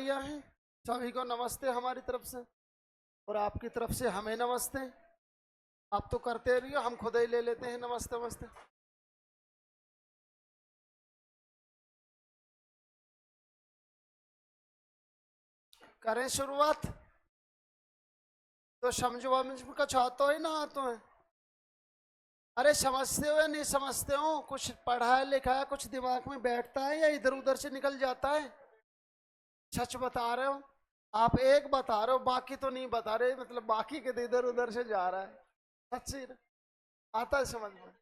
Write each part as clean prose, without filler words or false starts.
बढ़िया हैं। सभी को नमस्ते हमारी तरफ से, और आपकी तरफ से हमें नमस्ते। आप तो करते रहिए, हम खुद ही ले लेते हैं नमस्ते नमस्ते। करें शुरुआत। तो समझो वमझ का चाहते हो ना तो है। अरे समझते हो या नहीं समझते हो? कुछ पढ़ा है लिखा है, कुछ दिमाग में बैठता है या इधर उधर से निकल जाता है? सच बता रहे हो? आप एक बता रहे हो, बाकी तो नहीं बता रहे, मतलब बाकी के इधर उधर से जा रहा है। सच्ची आता है समझ में?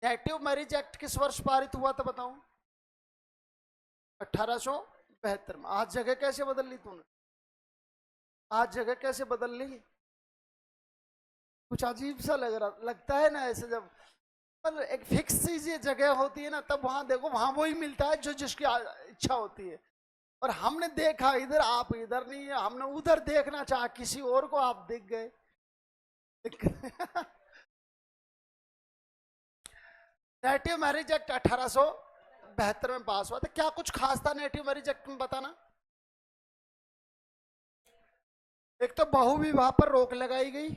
नेटिव मैरिज एक्ट किस वर्ष पारित हुआ था बताऊं? 1872 में। आज जगह कैसे बदल ली तूने? आज जगह कैसे बदल ली? कुछ अजीब सा लगता है ना ऐसे, जब पर एक फिक्स चीज ये जगह होती है ना, तब वहां देखो वहां वही मिलता है जो जिसकी इच्छा होती है। और हमने देखा इधर, आप इधर नहीं है, हमने उधर देखना चाहा किसी और को, आप दिख गए। नेटिव मैरिज एक्ट 1872 में पास हुआ था। क्या कुछ खास था नेटिव मैरिज एक्ट में, बताना। एक तो बहु विवाह पर रोक लगाई गई,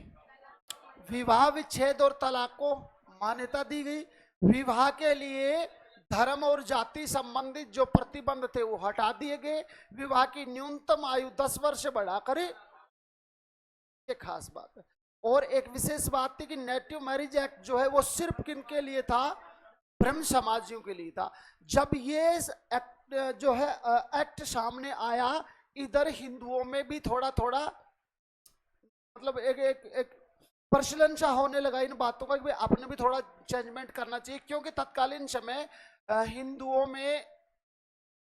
विवाह विच्छेद और तलाक को मान्यता दी गई, विवाह के लिए धर्म और जाति संबंधित जो प्रतिबंध थे वो हटा दिए गए, विवाह की न्यूनतम आयु 10 वर्ष से बढ़ाकर, ये खास बात है। और एक विशेष बात थी कि नेटिव मैरिज एक्ट जो है वो सिर्फ किन के लिए था? ब्रह्म समाजियों के लिए था। जब ये एक्ट जो है एक्ट सामने आया, इधर हिंदुओं में भी थोड़ा थोड़ा मतलब एक प्रचलन सा होने लगा इन बातों का कि आपने भी थोड़ा चेंजमेंट करना चाहिए, क्योंकि तत्कालीन समय हिंदुओं में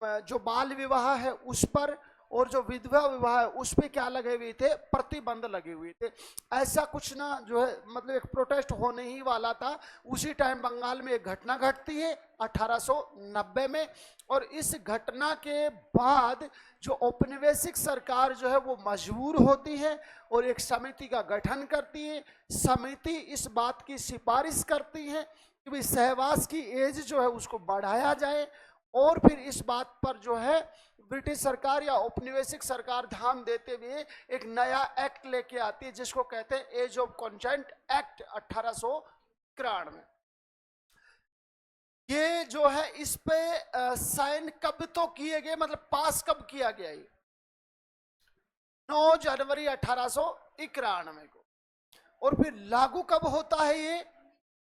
जो बाल विवाह है उस पर और जो विधवा विवाह है उस पे क्या लगे हुए थे? प्रतिबंध लगे हुए थे। ऐसा कुछ ना जो है मतलब एक प्रोटेस्ट होने ही वाला था। उसी टाइम बंगाल में एक घटना घटती है 1890 में, और इस घटना के बाद जो औपनिवेशिक सरकार जो है वो मजबूर होती है और एक समिति का गठन करती है। समिति इस बात की सिफारिश करती है कि भाई सहवास की एज जो है उसको बढ़ाया जाए, और फिर इस बात पर जो है ब्रिटिश सरकार या औपनिवेशिक सरकार ध्यान देते हुए एक नया एक्ट लेके आती है जिसको कहते हैं एज ऑफ कंसेंट एक्ट 1891। ये जो है इस पे साइन कब तो किए गए, मतलब पास कब किया गया? ये 9 जनवरी 1891 को। और फिर लागू कब होता है? ये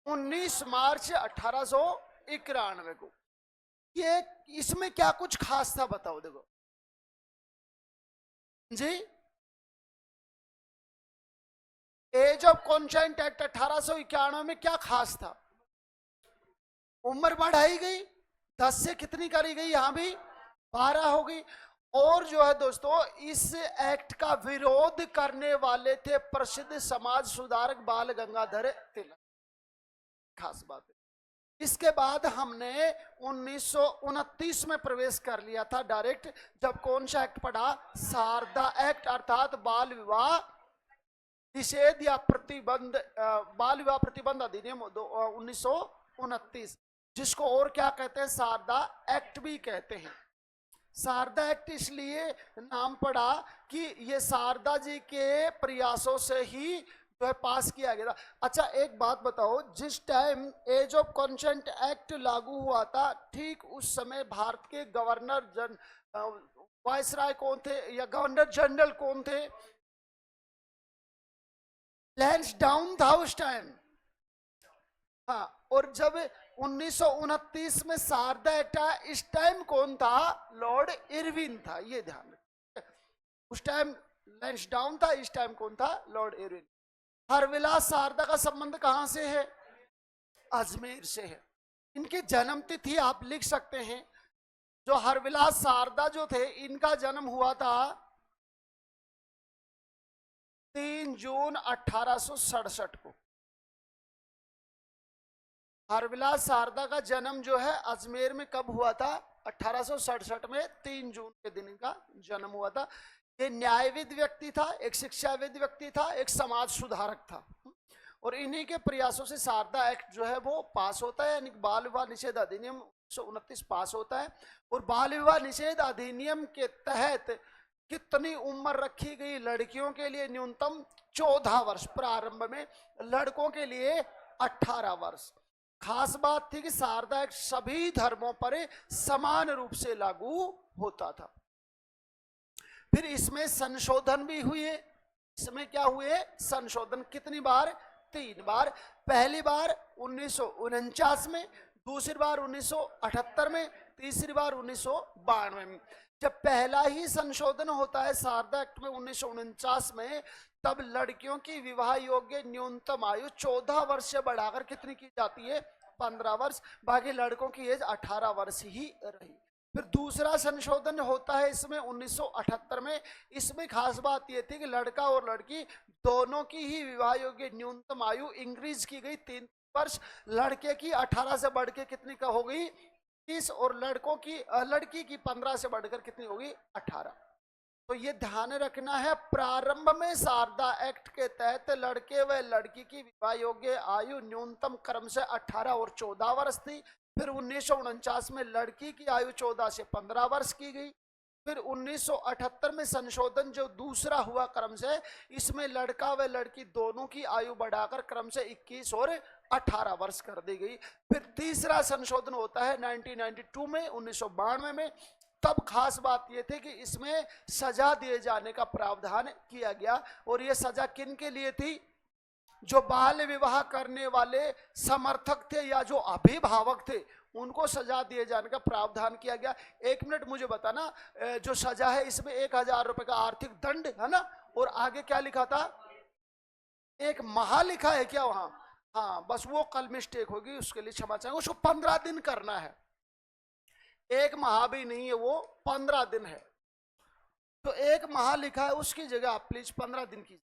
19 मार्च 1891 को। ये इसमें क्या कुछ खास था बताओ? देखो जी, एज ऑफ कॉन्सेंट एक्ट 1891 में क्या खास था? उम्र बढ़ाई गई, 10 से कितनी करी गई? यहां भी 12 हो गई। और जो है दोस्तों, इस एक्ट का विरोध करने वाले थे प्रसिद्ध समाज सुधारक बाल गंगाधर तिलक। खास बात है। इसके बाद हमने 1929 में प्रवेश कर लिया था डायरेक्ट, जब कौन सा एक्ट पढ़ा? शारदा एक्ट, अर्थात बाल विवाह निषेध या प्रतिबंध, बाल विवाह प्रतिबंध अधिनियम 1929, जिसको और क्या कहते हैं? शारदा एक्ट भी कहते हैं। शारदा एक्ट इसलिए नाम पड़ा कि ये शारदा जी के प्रयासों से ही जो है पास किया गया था। अच्छा एक बात बताओ, जिस time age of consent act लागू हुआ था, ठीक उस समय भारत के गवर्नर वायसराय कौन थे या गवर्नर जनरल कौन थे? लैंसडाउन था उस टाइम। हाँ, और जब 1929 में शारदा एक्ट आया, इस टाइम कौन था? लॉर्ड इरविन था। ये ध्यान रखिए, उस टाइम लैंसडाउन था, इस टाइम कौन था? Lord Irwin. हरविलास शारदा का संबंध कहां से है? अजमेर से है। इनकी जन्म तिथि आप लिख सकते हैं। जो हरविलास शारदा जो थे, इनका जन्म हुआ था 3 जून 1867 को। हरविलास शारदा का जन्म जो है अजमेर में कब हुआ था? 1867 में 3 जून के दिन का जन्म हुआ था। ये न्यायविद व्यक्ति था, एक शिक्षाविद व्यक्ति था, एक समाज सुधारक था। और इन्हीं के प्रयासों से शारदा एक्ट जो है वो पास होता है, यानी बाल विवाह निषेध अधिनियम 1929 पास होता है। और बाल विवाह निषेध अधिनियम के तहत कितनी उम्र रखी गई लड़कियों के लिए? न्यूनतम 14 वर्ष। प्रारंभ में लड़कों के लिए 18 वर्ष। खास बात थी कि शारदा एक्ट सभी धर्मों पर समान रूप से लागू होता था। फिर इसमें संशोधन भी हुए। इसमें क्या हुए? संशोधन। कितनी बार? 3 बार। पहली बार 1949 में, दूसरी बार 1978 में, तीसरी बार 1992 में। जब पहला ही संशोधन होता है शारदा एक्ट में 1949 में, तब लड़कियों की विवाह योग्य न्यूनतम आयु 14 वर्ष से बढ़ाकर कितनी की जाती है? 15 वर्ष। बाकी लड़कों की एज 18 वर्ष ही रही। फिर दूसरा संशोधन होता है इसमें 1978 में। इसमें खास बात यह थी कि लड़का और लड़की दोनों की ही विवाह योग्य न्यूनतम आयु इंक्रीज की गई 3 वर्ष। लड़के की 18 से बढ़ के कितनी का हो गई? 30। और लड़की की 15 से बढ़कर कितनी होगी? 18। तो ये ध्यान रखना है, प्रारंभ में शारदा एक्ट के तहत लड़के व लड़की की विवाह योग्य आयु न्यूनतम क्रम से 18 और 14 वर्ष थी। फिर 1949 में लड़की की आयु 14 से 15 वर्ष की गई। फिर 1978 में संशोधन जो दूसरा हुआ क्रम से, इसमें लड़का व लड़की दोनों की आयु बढ़ाकर क्रम से 21 और 18 वर्ष कर दी गई। फिर तीसरा संशोधन होता है 1992 में, 1992 में। तब खास बात यह थी कि इसमें सजा दिए जाने का प्रावधान किया गया। और यह सजा किन के लिए थी? जो बाल विवाह करने वाले समर्थक थे या जो अभिभावक थे, उनको सजा दिए जाने का प्रावधान किया गया। 1 मिनट मुझे बताना, जो सजा है इसमें 1000 रुपए का आर्थिक दंड है ना, और आगे क्या लिखा था? 1 माह लिखा है क्या वहां? हाँ, बस वो कल मिस्टेक होगी, उसके लिए क्षमा चाहेंगे। उसको 15 दिन करना है, 1 माह भी नहीं है, वो 15 दिन है। तो 1 माह लिखा है, उसकी जगह आप प्लीज 15 दिन कीजिएगा।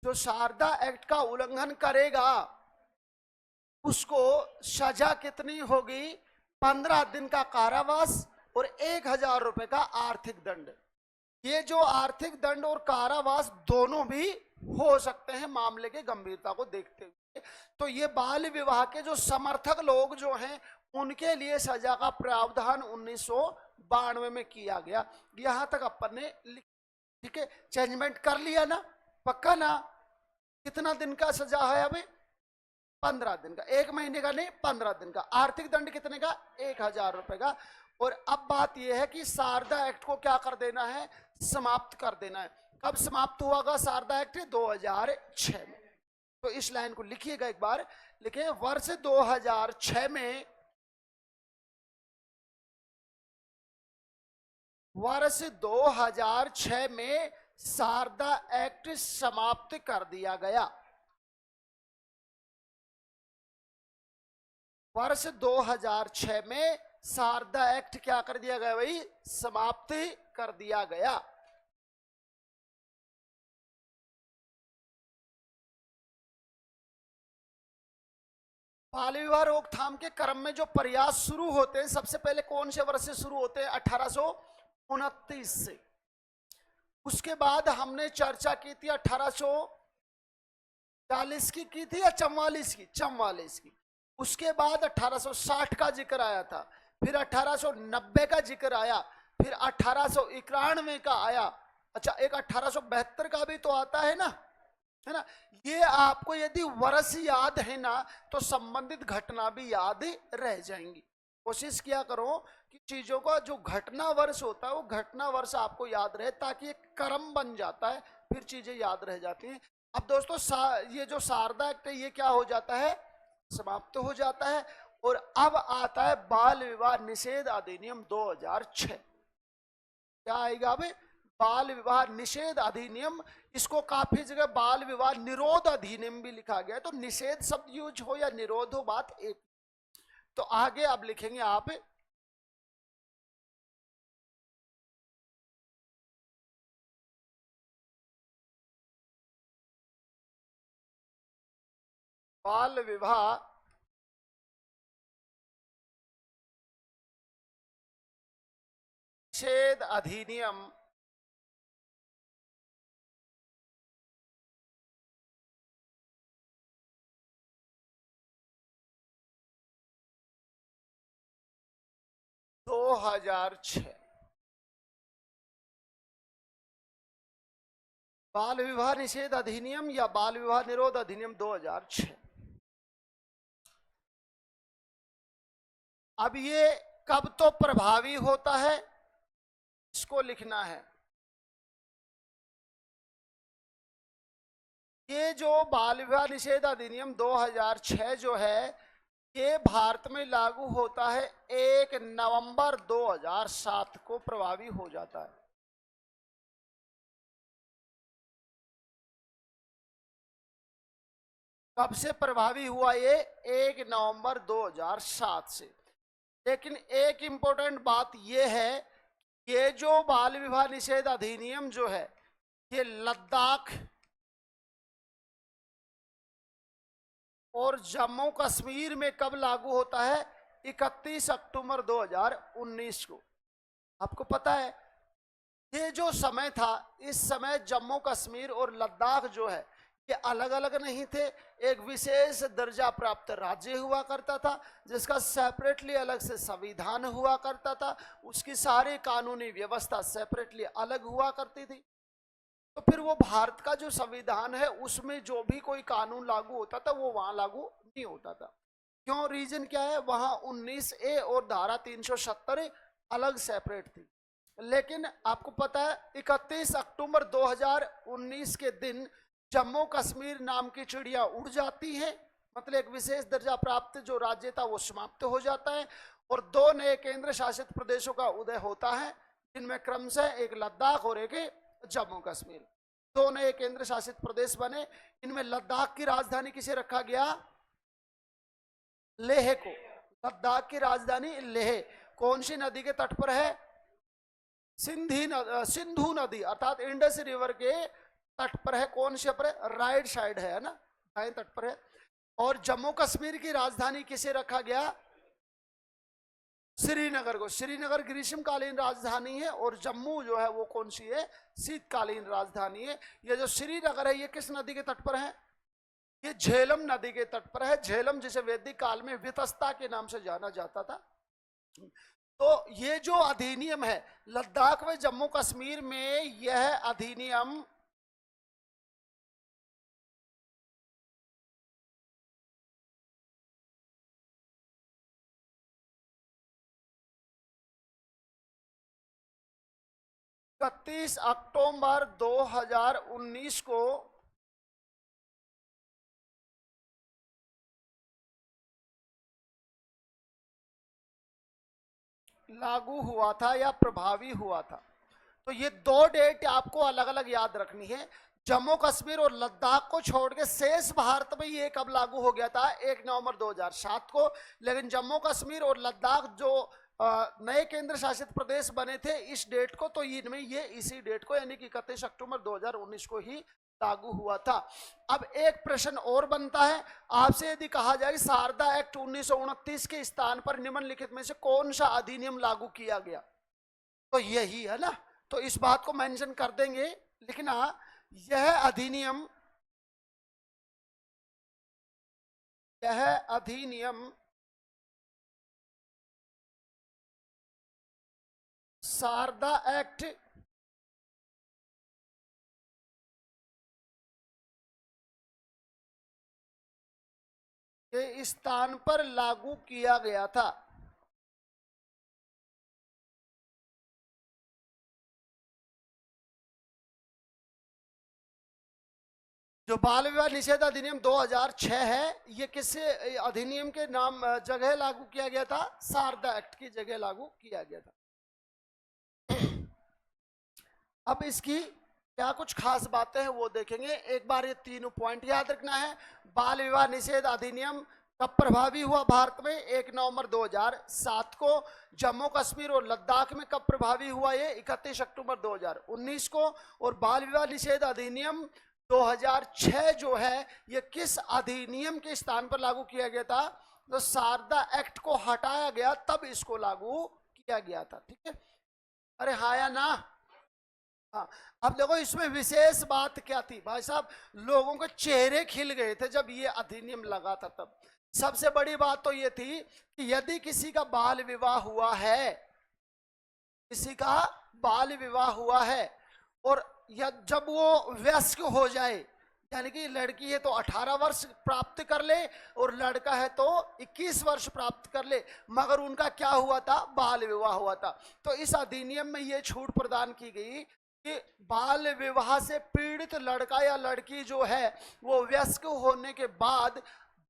जो शारदा एक्ट का उल्लंघन करेगा उसको सजा कितनी होगी? 15 दिन का कारावास और 1000 रुपए का आर्थिक दंड। ये जो आर्थिक दंड और कारावास दोनों भी हो सकते हैं मामले के गंभीरता को देखते हुए। तो ये बाल विवाह के जो समर्थक लोग जो हैं, उनके लिए सजा का प्रावधान 1992 में किया गया। यहां तक अपन ने, ठीक है, चेंजमेंट कर लिया ना? पक्का ना? कितना दिन का सजा है अभी? 15 दिन का। 1 महीने का नहीं, 15 दिन का। आर्थिक दंड कितने का? 1000 रुपए का। और अब बात यह है कि शारदा एक्ट को क्या कर देना है? समाप्त कर देना है। कब समाप्त हुआ शारदा एक्ट? 2006 में। तो इस लाइन को लिखिएगा एक बार, लिखिए वर्ष 2006 में, वर्ष 2006 में शारदा एक्ट समाप्त कर दिया गया। वर्ष 2006 में शारदा एक्ट क्या कर दिया गया भाई? समाप्त कर दिया गया। बाल विवाह रोकथाम के क्रम में जो प्रयास शुरू होते हैं, सबसे पहले कौन से वर्ष से शुरू होते हैं? 1829 से। उसके बाद हमने चर्चा की थी 1840 की थी या 44 की? 44 की। उसके बाद 1860 का जिक्र आया था, फिर 1890 का जिक्र आया, फिर 1891 का आया। अच्छा, एक 1872 का भी तो आता है ना, है ना? ये आपको यदि वर्ष याद है ना, तो संबंधित घटना भी याद रह जाएंगी। कोशिश किया करो कि चीजों का जो घटना वर्ष होता है, वो घटना वर्ष आपको याद रहे, ताकि एक क्रम बन जाता है, फिर चीजें याद रह जाती हैं। अब दोस्तों, ये जो शारदा एक्ट है, ये क्या हो जाता है? समाप्त हो जाता है। और अब आता है बाल विवाह निषेध अधिनियम 2006। क्या आएगा अभी? बाल विवाह निषेध अधिनियम। इसको काफी जगह बाल विवाह निरोध अधिनियम भी लिखा गया है। तो निषेध शब्द यूज हो या निरोध हो, बात एक। तो आगे अब लिखेंगे आप बाल विवाह निषेध अधिनियम 2006। बाल विवाह निषेध अधिनियम या बाल विवाह निरोध अधिनियम 2006। अब ये कब तो प्रभावी होता है, इसको लिखना है। ये जो बाल विवाह निषेध अधिनियम 2006 जो है, ये भारत में लागू होता है 1 नवंबर 2007 को प्रभावी हो जाता है। कब से प्रभावी हुआ ये? 1 नवंबर 2007 से। लेकिन एक इंपॉर्टेंट बात ये है, ये जो बाल विवाह निषेध अधिनियम जो है, ये लद्दाख और जम्मू कश्मीर में कब लागू होता है? 31 अक्टूबर 2019 को। आपको पता है ये जो समय था, इस समय जम्मू कश्मीर और लद्दाख जो है ये अलग अलग नहीं थे, एक विशेष दर्जा प्राप्त राज्य हुआ करता था, जिसका सेपरेटली अलग से संविधान हुआ करता था, उसकी सारी कानूनी व्यवस्था सेपरेटली अलग हुआ करती थी। तो फिर वो भारत का जो संविधान है उसमें जो भी कोई कानून लागू होता था वो वहां लागू नहीं होता था। क्यों? रीजन क्या है? वहां 19A और धारा 370 अलग सेपरेट थी। लेकिन आपको पता है 31 अक्टूबर 2019 के दिन जम्मू कश्मीर नाम की चिड़िया उड़ जाती है, मतलब एक विशेष दर्जा प्राप्त जो राज्य था वो समाप्त हो जाता है और 2 नए केंद्र शासित प्रदेशों का उदय होता है, जिनमें क्रमशः एक लद्दाख और एक जम्मू कश्मीर। 2 नए केंद्र शासित प्रदेश बने। इनमें लद्दाख की राजधानी किसे रखा गया? लेह को। लद्दाख की राजधानी लेह कौन सी नदी के तट पर है? सिंधु नदी अर्थात इंडस रिवर के तट पर है। कौन से पर है? राइट साइड है ना, दाएं तट पर है। और जम्मू कश्मीर की राजधानी किसे रखा गया? श्रीनगर को। श्रीनगर ग्रीष्मकालीन राजधानी है और जम्मू जो है वो कौन सी है? शीतकालीन राजधानी है। ये जो श्रीनगर है ये किस नदी के तट पर है? ये झेलम नदी के तट पर है। झेलम जिसे वैदिक काल में वितस्ता के नाम से जाना जाता था। तो ये जो अधिनियम है लद्दाख व जम्मू कश्मीर में, यह अधिनियम इकतीस अक्टूबर 2019 को लागू हुआ था या प्रभावी हुआ था। तो ये 2 डेट आपको अलग अलग याद रखनी है। जम्मू कश्मीर और लद्दाख को छोड़ के शेष भारत में ये कब लागू हो गया था? 1 नवंबर 2007 को। लेकिन जम्मू कश्मीर और लद्दाख जो नए केंद्र शासित प्रदेश बने थे इस डेट को, तो इनमें ये इसी डेट को यानी कि 31 अक्टूबर 2019 को ही लागू हुआ था। अब एक प्रश्न और बनता है आपसे, यदि कहा जाए कि शारदा एक्ट 1929 के स्थान पर निम्नलिखित में से कौन सा अधिनियम लागू किया गया, तो यही है ना। तो इस बात को मेंशन कर देंगे, लेकिन हाँ यह अधिनियम शारदा एक्ट के स्थान पर लागू किया गया था। जो बाल विवाह निषेध अधिनियम 2006 है ये किस अधिनियम के नाम जगह लागू किया गया था? शारदा एक्ट की जगह लागू किया गया था। अब इसकी क्या कुछ खास बातें हैं वो देखेंगे। एक बार ये 3 पॉइंट याद रखना है। बाल विवाह निषेध अधिनियम कब प्रभावी हुआ भारत में? 1 नवंबर 2007 को। जम्मू कश्मीर और लद्दाख में कब प्रभावी हुआ? ये 31 अक्टूबर 2019 को। और बाल विवाह निषेध अधिनियम 2006 जो है ये किस अधिनियम के स्थान पर लागू किया गया था? तो शारदा एक्ट को हटाया गया तब इसको लागू किया गया था। ठीक है, अरे हाँ या ना? हाँ। अब देखो इसमें विशेष बात क्या थी भाई साहब, लोगों के चेहरे खिल गए थे जब ये अधिनियम लगा था तब। सबसे बड़ी बात तो ये थी कि यदि किसी का बाल विवाह हुआ है, किसी का बाल विवाह हुआ है और या जब वो वयस्क हो जाए, यानी कि लड़की है तो 18 वर्ष प्राप्त कर ले और लड़का है तो 21 वर्ष प्राप्त कर ले, मगर उनका क्या हुआ था? बाल विवाह हुआ था। तो इस अधिनियम में ये छूट प्रदान की गई कि बाल विवाह से पीड़ित लड़का या लड़की जो है वो वयस्क होने के बाद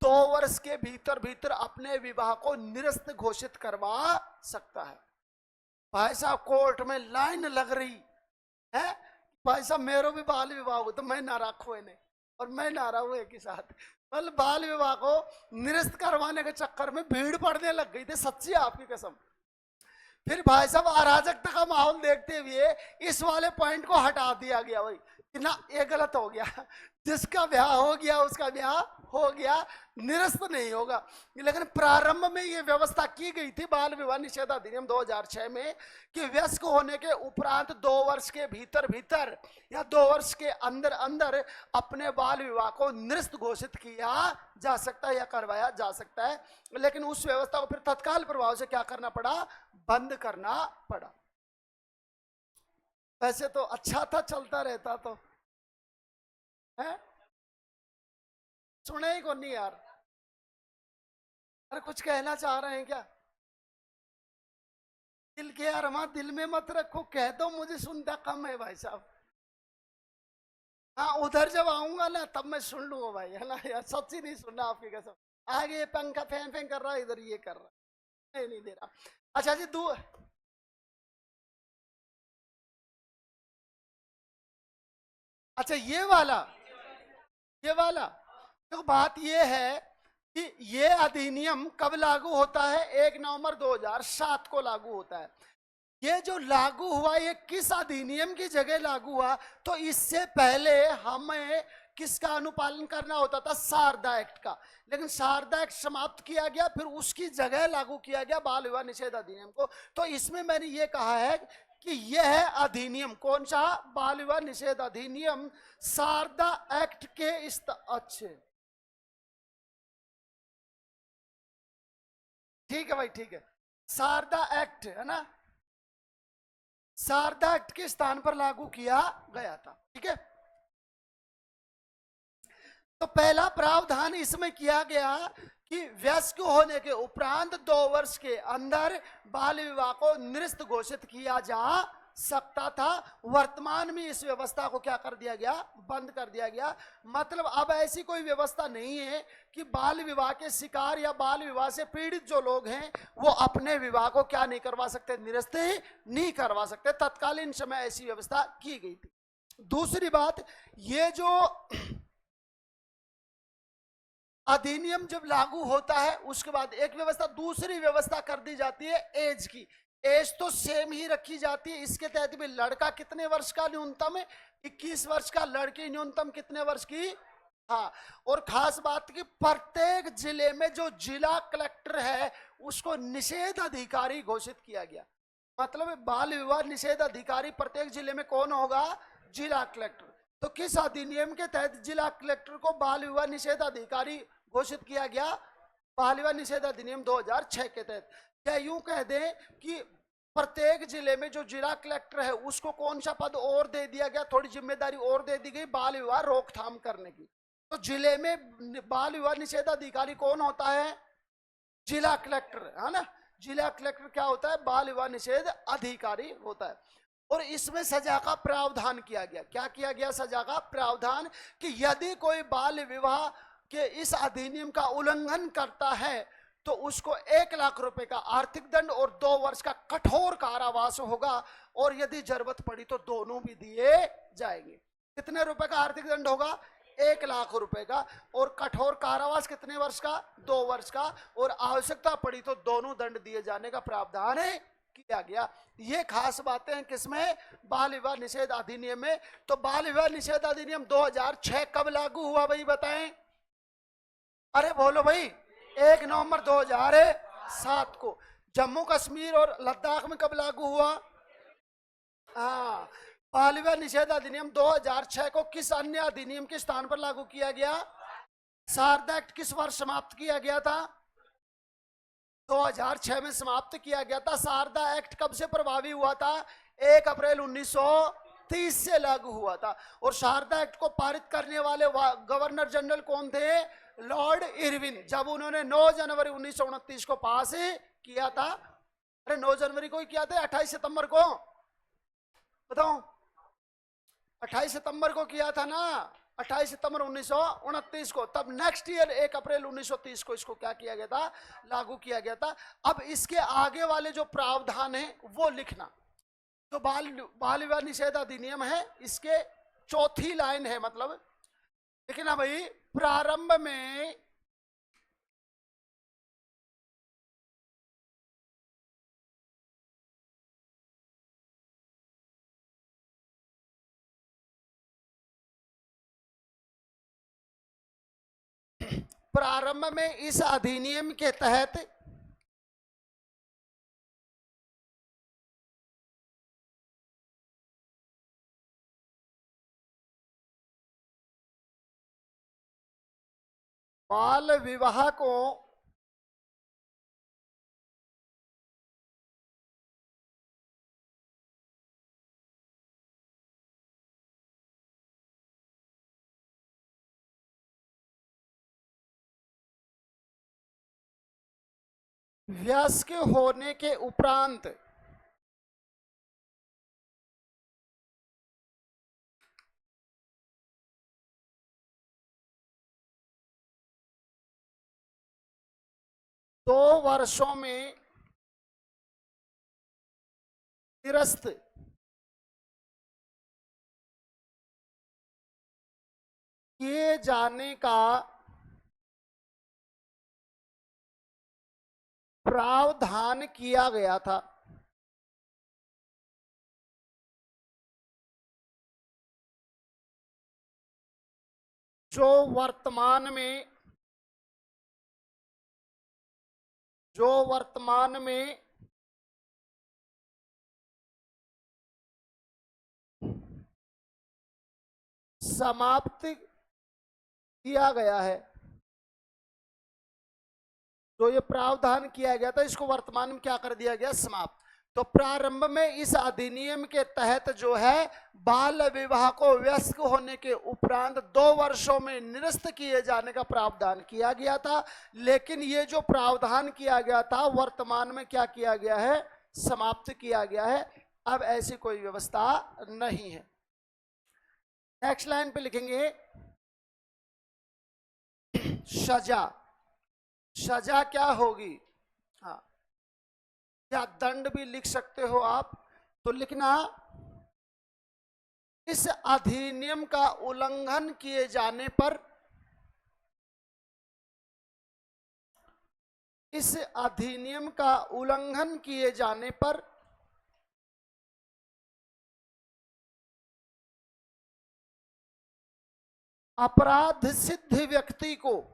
2 वर्ष के भीतर भीतर अपने विवाह को निरस्त घोषित करवा सकता है। भाई साहब कोर्ट में लाइन लग रही है, भाई साहब मेरे भी बाल विवाह हो तो मैं ना रखू इन्हें और मैं ना रहूं एक ही साथ। मतलब बाल विवाह को निरस्त करवाने के चक्कर में भीड़ पड़ने लग गई थी, सच्ची आपकी कसम। फिर भाई साहब अराजकता का माहौल देखते हुए इस वाले पॉइंट को हटा दिया गया भाई कि ना ये गलत हो गया, जिसका ब्याह हो गया उसका ब्याह हो गया, निरस्त नहीं होगा। लेकिन प्रारंभ में ये व्यवस्था की गई थी बाल विवाह निषेध अधिनियम 2006 में कि वयस्क होने के उपरांत 2 वर्ष के भीतर भीतर या 2 वर्ष के अंदर अंदर अपने बाल विवाह को निरस्त घोषित किया जा सकता है या करवाया जा सकता है। लेकिन उस व्यवस्था को फिर तत्काल प्रभाव से क्या करना पड़ा? बंद करना पड़ा। वैसे तो अच्छा था, चलता रहता तो है, सुने ही को नहीं यार। अरे कुछ कहना चाह रहे हैं क्या? दिल के अरमा दिल में मत रखो, कह दो मुझे सुनता कम है भाई साहब। हाँ उधर जब आऊंगा ना तब मैं सुन लूंगा भाई, है ना यार, सच्ची नहीं सुनना आपकी कसम। आगे पंखा फैन फैन कर रहा है, इधर ये कर रहा है, नहीं दे रहा। अच्छा जी अच्छा ये वाला तो बात ये है कि ये अधिनियम कब लागू होता है? 1 नवंबर 2007 को लागू होता है। ये जो लागू हुआ ये किस अधिनियम की जगह लागू हुआ? तो इससे पहले हमें किसका अनुपालन करना होता था? शारदा एक्ट का। लेकिन शारदा एक्ट समाप्त किया गया, फिर उसकी जगह लागू किया गया बाल विवाह निषेध अधिनियम को। तो इसमें मैंने ये कहा है कि यह अधिनियम कौन सा? बाल विवाह निषेध अधिनियम शारदा एक्ट के अच्छे, ठीक है भाई, ठीक है, शारदा एक्ट है ना, शारदा एक्ट के स्थान पर लागू किया गया था। ठीक है, तो पहला प्रावधान इसमें किया गया कि वयस्क होने के उपरांत 2 वर्ष के अंदर बाल विवाह को निरस्त घोषित किया जा सकता था। वर्तमान में इस व्यवस्था को क्या कर दिया गया? बंद कर दिया गया। मतलब अब ऐसी कोई व्यवस्था नहीं है कि बाल विवाह के शिकार या बाल विवाह से पीड़ित जो लोग हैं वो अपने विवाह को क्या नहीं करवा सकते? निरस्त नहीं करवा सकते। तत्कालीन समय ऐसी व्यवस्था की गई थी। दूसरी बात, ये जो अधिनियम जब लागू होता है उसके बाद एक व्यवस्था, दूसरी व्यवस्था कर दी जाती है एज की। एज तो सेम ही रखी जाती है। इसके तहत भी लड़का कितने वर्ष का न्यूनतम है? 21 वर्ष का। लड़की न्यूनतम कितने वर्ष की? हाँ। और खास बात की प्रत्येक जिले में जो जिला कलेक्टर है उसको निषेध अधिकारी घोषित किया गया। मतलब बाल विवाह निषेध अधिकारी प्रत्येक जिले में कौन होगा? जिला कलेक्टर। तो किस अधिनियम के तहत जिला कलेक्टर को बाल विवाह निषेध अधिकारी घोषित किया गया? बाल विवाह निषेध अधिनियम 2006 के तहत। क्या यूं कह दें कि प्रत्येक जिले में जो जिला कलेक्टर है उसको कौन सा पद और दे दिया गया? थोड़ी जिम्मेदारी और दे दी गई बाल विवाह रोकथाम करने की। तो जिले में बाल विवाह निषेध अधिकारी कौन होता है? जिला कलेक्टर, है ना। जिला कलेक्टर क्या होता है? बाल विवाह निषेध अधिकारी होता है। और इसमें सजा का प्रावधान किया गया। क्या किया गया? सजा का प्रावधान कि यदि कोई बाल विवाह के इस अधिनियम का उल्लंघन करता है तो उसको 1 लाख रुपए का आर्थिक दंड और 2 वर्ष का कठोर कारावास होगा। और यदि जरूरत पड़ी तो दोनों भी दिए जाएंगे। कितने रुपए का आर्थिक दंड होगा? 1 लाख रुपए का। और कठोर कारावास कितने वर्ष का? 2 वर्ष का। और आवश्यकता पड़ी तो दोनों दंड दिए जाने का प्रावधान है किया गया। ये खास बातें हैं किसमें? बाल विवाह निषेध अधिनियम में। तो बाल विवाह निषेध अधिनियम 2006 कब लागू हुआ भाई बताएं? अरे बोलो भाई। 1 नवंबर 2007 को। जम्मू कश्मीर और लद्दाख में कब लागू हुआ? हाँ। बाल विवाह निषेध अधिनियम 2006 को किस अन्य अधिनियम के स्थान पर लागू किया गया? शारदा एक्ट किस वर्ष समाप्त किया गया था? 2006 में समाप्त किया गया था। शारदा एक्ट कब से प्रभावी हुआ था? 1 अप्रैल 1930 से लागू हुआ था। और शारदा एक्ट को पारित करने वाले गवर्नर जनरल कौन थे? Lord Irwin. जब उन्होंने 9 जनवरी 1929 को पास किया था। अरे 9 जनवरी को ही किया था, 28 सितंबर को बताओ? 28 सितंबर को किया था ना, 28 सितंबर 1929 को। तब नेक्स्ट ईयर 1 अप्रैल 1930 को इसको क्या किया गया था? लागू किया गया था। अब इसके आगे वाले जो प्रावधान है वो लिखना। तो बाल विवाह निषेध अधिनियम है, इसके चौथी लाइन है, मतलब लेकिन भाई प्रारंभ में इस अधिनियम के तहत बाल विवाह को वयस्क होने के उपरांत दो वर्षों में निरस्त किए जाने का प्रावधान किया गया था। जो वर्तमान में समाप्त किया गया है। जो ये प्रावधान किया गया था इसको वर्तमान में क्या कर दिया गया? समाप्त। तो प्रारंभ में इस अधिनियम के तहत जो है बाल विवाह को वयस्क होने के उपरांत 2 वर्षों में निरस्त किए जाने का प्रावधान किया गया था। लेकिन ये जो प्रावधान किया गया था वर्तमान में क्या किया गया है? समाप्त किया गया है। अब ऐसी कोई व्यवस्था नहीं है। नेक्स्ट लाइन पे लिखेंगे सजा। सजा क्या होगी? हाँ, या दंड भी लिख सकते हो आप। तो लिखना इस अधिनियम का उल्लंघन किए जाने पर, इस अधिनियम का उल्लंघन किए जाने पर अपराध सिद्ध व्यक्ति को,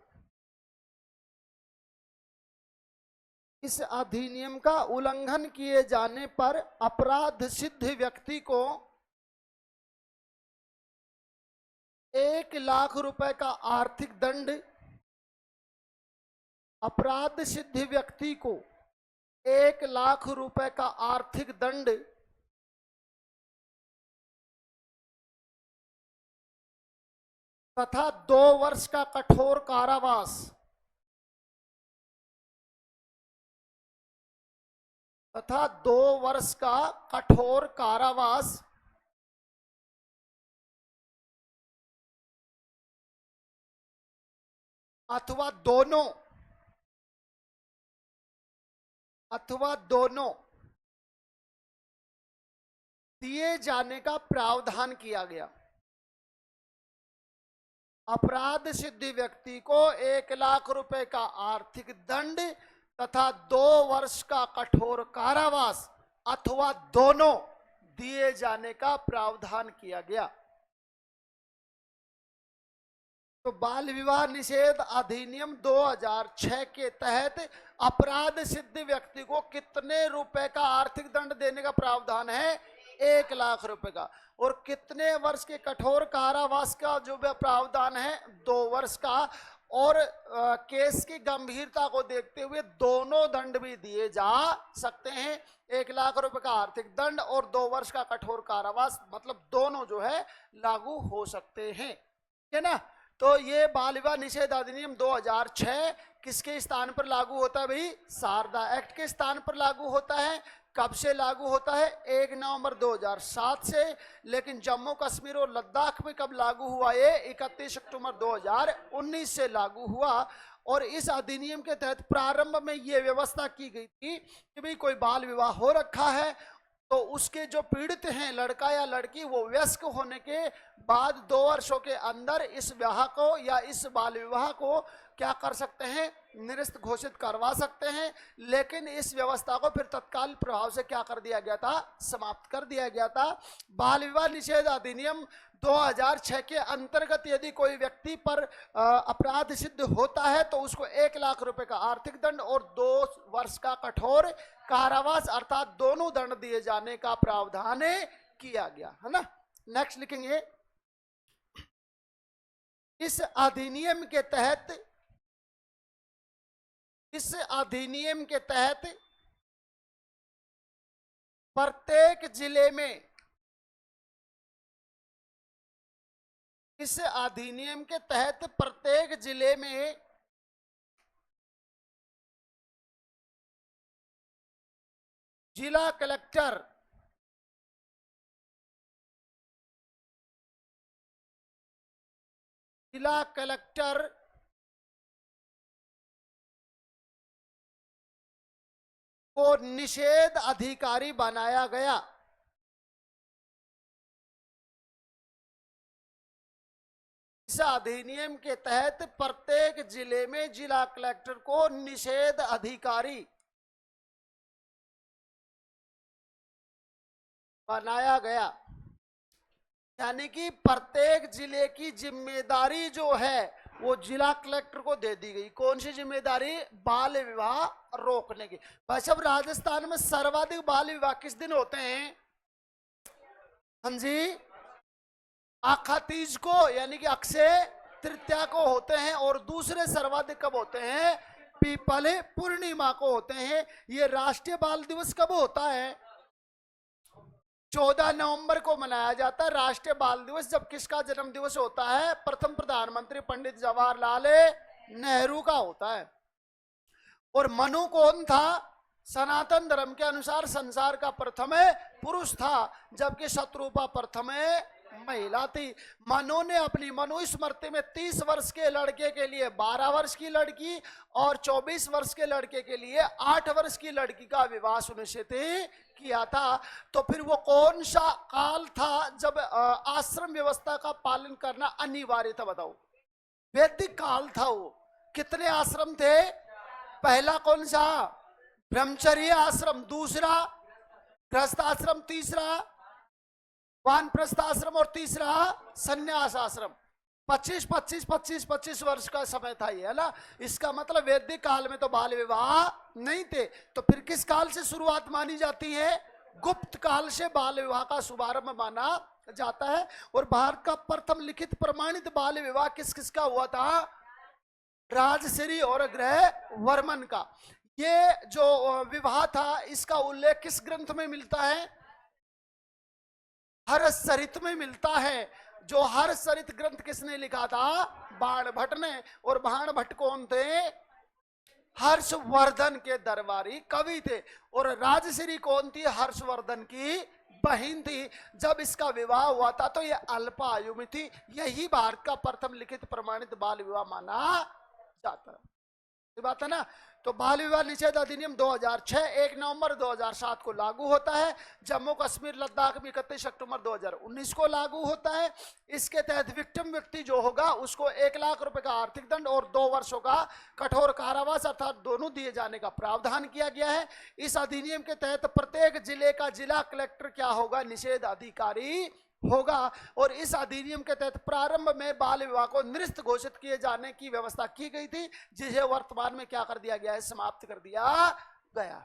इस अधिनियम का उल्लंघन किए जाने पर अपराध सिद्ध व्यक्ति को 1 लाख रुपए का आर्थिक दंड, अपराध सिद्ध व्यक्ति को 1 लाख रुपए का आर्थिक दंड तथा 2 वर्ष का कठोर कारावास तथा 2 वर्ष का कठोर कारावास अथवा दोनों दिए जाने का प्रावधान किया गया। अपराध सिद्ध व्यक्ति को 1 लाख रुपए का आर्थिक दंड तथा 2 वर्ष का कठोर कारावास अथवा दोनों दिए जाने का प्रावधान किया गया। तो बाल विवाह निषेध अधिनियम 2006 के तहत अपराध सिद्ध व्यक्ति को कितने रुपए का आर्थिक दंड देने का प्रावधान है? 1 लाख रुपए का। और कितने वर्ष के कठोर कारावास का जो प्रावधान है? 2 वर्ष का। और केस की गंभीरता को देखते हुए दोनों दंड भी दिए जा सकते हैं, 1 लाख रुपए का आर्थिक दंड और 2 वर्ष का कठोर कारावास, मतलब दोनों जो है लागू हो सकते हैं, है ना। तो ये बाल विवाह निषेध अधिनियम 2006 किसके स्थान पर लागू होता है भाई? शारदा एक्ट के स्थान पर लागू होता है। कब से लागू होता है? 1 नवंबर 2007 से। लेकिन जम्मू कश्मीर और लद्दाख में कब लागू हुआ? ये 31 अक्टूबर 2019 से लागू हुआ। और इस अधिनियम के तहत प्रारंभ में ये व्यवस्था की गई थी कि भाई कोई बाल विवाह हो रखा है तो उसके जो पीड़ित हैं, लड़का या लड़की, वो वयस्क होने के बाद 2 वर्षों के अंदर इस विवाह को या इस बाल विवाह को क्या कर सकते हैं? निरस्त घोषित करवा सकते हैं। लेकिन इस व्यवस्था को फिर तत्काल प्रभाव से क्या कर दिया गया था? समाप्त कर दिया गया था। बाल विवाह निषेध अधिनियम 2006 के अंतर्गत यदि कोई व्यक्ति पर अपराध सिद्ध होता है तो उसको 1 लाख रुपए का आर्थिक दंड और 2 वर्ष का कठोर कारावास अर्थात दोनों दंड दिए जाने का प्रावधान किया गया, है ना। नेक्स्ट लिखेंगे, इस अधिनियम के तहत प्रत्येक जिले में, इस अधिनियम के तहत प्रत्येक जिले में जिला कलेक्टर को निषेध अधिकारी बनाया गया। इस अधिनियम के तहत प्रत्येक जिले में जिला कलेक्टर को निषेध अधिकारी बनाया गया। यानी कि प्रत्येक जिले की जिम्मेदारी जो है वो जिला कलेक्टर को दे दी गई। कौन सी जिम्मेदारी? बाल विवाह रोकने की। भाई साहब, राजस्थान में सर्वाधिक बाल विवाह किस दिन होते हैं? हाँ जी, आखा तीज को, यानी कि अक्षय तृतीया को होते हैं। और दूसरे सर्वाधिक कब होते हैं? पीपल पूर्णिमा को होते हैं। ये राष्ट्रीय बाल दिवस कब होता है? 14 नवंबर को मनाया जाता है राष्ट्रीय बाल दिवस। जब किसका जन्म दिवस होता है? प्रथम प्रधानमंत्री पंडित जवाहरलाल नेहरू का होता है। और मनु कौन था? सनातन धर्म के अनुसार संसार का प्रथम पुरुष था, जबकि शत्रुपा प्रथम महिला थी। मनु ने अपनी मनुस्मृति में 30 वर्ष के लड़के के लिए 12 वर्ष की लड़की और 24 वर्ष के लड़के के लिए 8 वर्ष की लड़की का विवाह सुनिश्चित किया था। तो फिर वो कौन सा काल था जब आश्रम व्यवस्था का पालन करना अनिवार्य था? बताओ। वैदिक काल था वो। कितने आश्रम थे? पहला कौन सा? ब्रह्मचर्य आश्रम, दूसरा गृहस्थ आश्रम, तीसरा वानप्रस्थ आश्रम और तीसरा संन्यास आश्रम। 25 वर्ष का समय था ये, है ना। इसका मतलब वैदिक काल में तो बाल विवाह नहीं थे। तो फिर किस काल से शुरुआत मानी जाती है? गुप्त काल से बाल विवाह का शुभारंभ माना जाता है। और भारत का प्रथम लिखित प्रमाणित बाल विवाह किस किस का हुआ था? राजश्री और ग्रह वर्मन का। ये जो विवाह था इसका उल्लेख किस ग्रंथ में मिलता है? हर्षचरित में मिलता है। जो हर्षचरित ग्रंथ किसने लिखा था? बाणभट्ट ने। और बाणभट्ट कौन थे? हर्षवर्धन के दरबारी कवि थे। और राजश्री कौन थी? हर्षवर्धन की बहन थी। जब इसका विवाह हुआ था तो यह अल्पायु में थी। यही भारत का प्रथम लिखित प्रमाणित बाल विवाह माना जाता है। ये बात है ना। तो बाल विवाह निषेध अधिनियम 2006 1 नवंबर 2007 को लागू होता है। जम्मू कश्मीर लद्दाख में 31 अक्टूबर 2019 को लागू होता है। इसके तहत विक्टिम व्यक्ति जो होगा उसको 1 लाख रुपए का आर्थिक दंड और 2 वर्षों का कठोर कारावास अर्थात दोनों दिए जाने का प्रावधान किया गया है। इस अधिनियम के तहत प्रत्येक जिले का जिला कलेक्टर क्या होगा, निषेध अधिकारी होगा। और इस अधिनियम के तहत प्रारंभ में बाल विवाह को निरस्त घोषित किए जाने की व्यवस्था की गई थी, जिसे वर्तमान में क्या कर दिया गया है, समाप्त कर दिया गया।